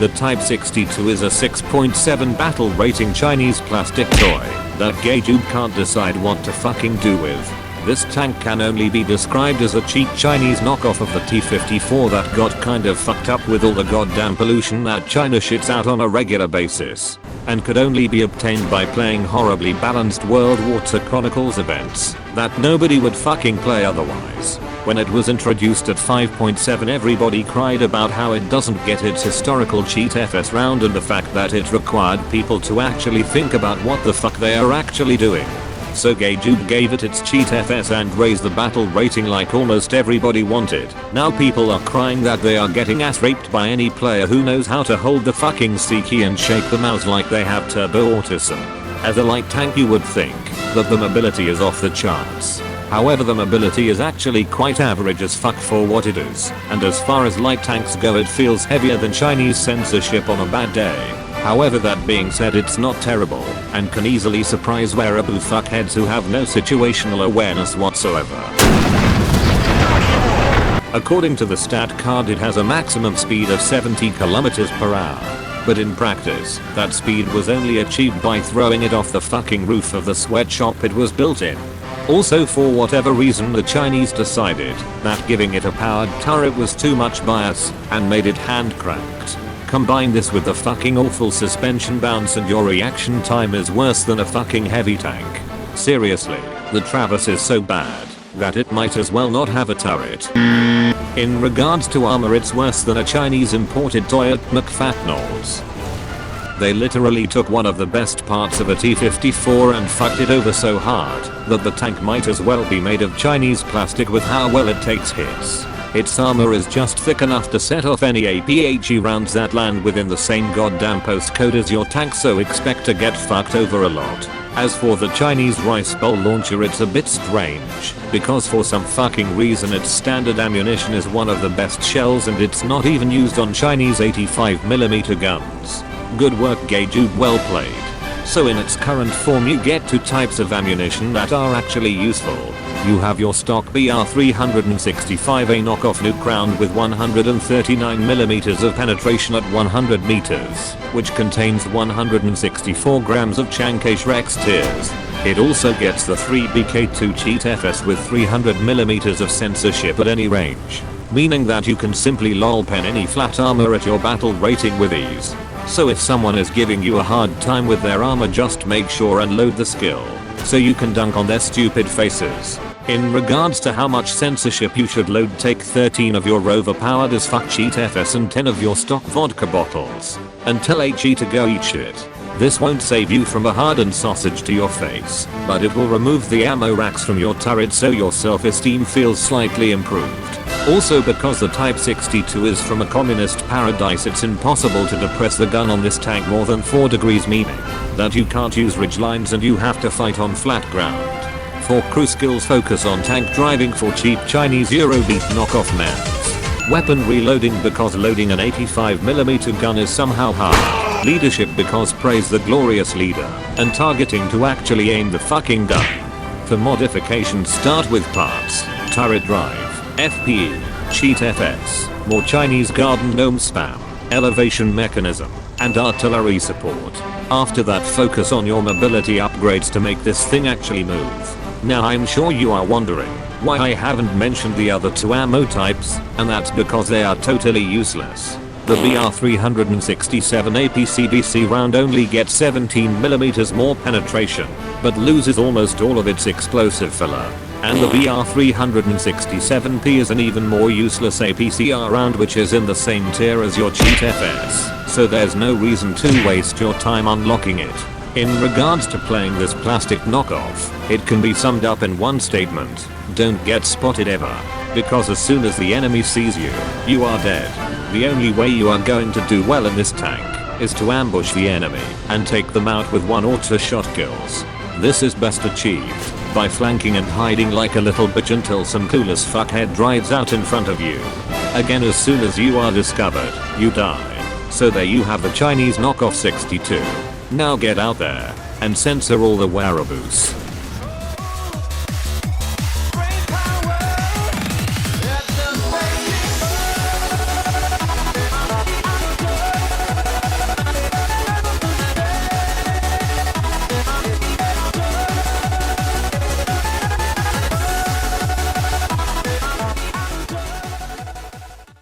The Type 62 is a 6.7 battle rating Chinese plastic toy that gay dude can't decide what to fucking do with. This tank can only be described as a cheap Chinese knockoff of the T-54 that got kind of fucked up with all the goddamn pollution that China shits out on a regular basis, and could only be obtained by playing horribly balanced World War II Chronicles events that nobody would fucking play otherwise. When it was introduced at 5.7, everybody cried about how it doesn't get its historical cheat FS round and the fact that it required people to actually think about what the fuck they are actually doing. So gay dude gave it its cheat FS and raised the battle rating like almost everybody wanted. Now people are crying that they are getting ass raped by any player who knows how to hold the fucking C key and shake the mouse like they have turbo autism. As a light tank you would think that the mobility is off the charts. However, the mobility is actually quite average as fuck for what it is, and as far as light tanks go it feels heavier than Chinese censorship on a bad day. However, that being said, it's not terrible and can easily surprise wearable fuckheads who have no situational awareness whatsoever. According to the stat card, it has a maximum speed of 70 km/h, but in practice, that speed was only achieved by throwing it off the fucking roof of the sweatshop it was built in. Also, for whatever reason, the Chinese decided that giving it a powered turret was too much bias and made it hand cranked. Combine this with the fucking awful suspension bounce and your reaction time is worse than a fucking heavy tank. Seriously, the Traverse is so bad that it might as well not have a turret. In regards to armor, it's worse than a Chinese imported toy at McFatnall's. They literally took one of the best parts of a T-54 and fucked it over so hard that the tank might as well be made of Chinese plastic with how well it takes hits. Its armor is just thick enough to set off any APHE rounds that land within the same goddamn postcode as your tank, so expect to get fucked over a lot. As for the Chinese rice bowl launcher, it's a bit strange, because for some fucking reason its standard ammunition is one of the best shells and it's not even used on Chinese 85mm guns. Good work, gay dude, well played. So in its current form you get two types of ammunition that are actually useful. You have your stock BR-365A knockoff nuke round with 139mm of penetration at 100 meters, which contains 164 grams of Chankeish Rex tears. It also gets the 3BK2 cheat FS with 300mm of censorship at any range, meaning that you can simply lol pen any flat armor at your battle rating with ease. So if someone is giving you a hard time with their armor, just make sure and load the skill so you can dunk on their stupid faces. In regards to how much censorship you should load, take 13 of your overpowered as fuck cheat FS and 10 of your stock vodka bottles, and tell HE to go eat shit. This won't save you from a hardened sausage to your face, but it will remove the ammo racks from your turret so your self-esteem feels slightly improved. Also, because the Type 62 is from a communist paradise, it's impossible to depress the gun on this tank more than 4 degrees, meaning that you can't use ridge lines and you have to fight on flat ground. For crew skills, focus on tank driving for cheap Chinese Eurobeat knockoff mans. Weapon reloading, because loading an 85mm gun is somehow hard. Leadership, because praise the glorious leader. And targeting, to actually aim the fucking gun. For modifications, start with parts, turret drive, FPE, cheat FS, more Chinese garden gnome spam, elevation mechanism, and artillery support. After that, focus on your mobility upgrades to make this thing actually move. Now I'm sure you are wondering why I haven't mentioned the other two ammo types, and that's because they are totally useless. The BR-367 APCBC round only gets 17mm more penetration, but loses almost all of its explosive filler. And the BR-367P is an even more useless APCR round, which is in the same tier as your cheat FS, so there's no reason to waste your time unlocking it. In regards to playing this plastic knockoff, it can be summed up in one statement: don't get spotted ever, because as soon as the enemy sees you, you are dead. The only way you are going to do well in this tank is to ambush the enemy and take them out with 1 or 2 shot kills. This is best achieved by flanking and hiding like a little bitch until some cool as fuckhead drives out in front of you. Again, as soon as you are discovered, you die. So there you have the Chinese knockoff 62. Now get out there and censor all the wearaboos.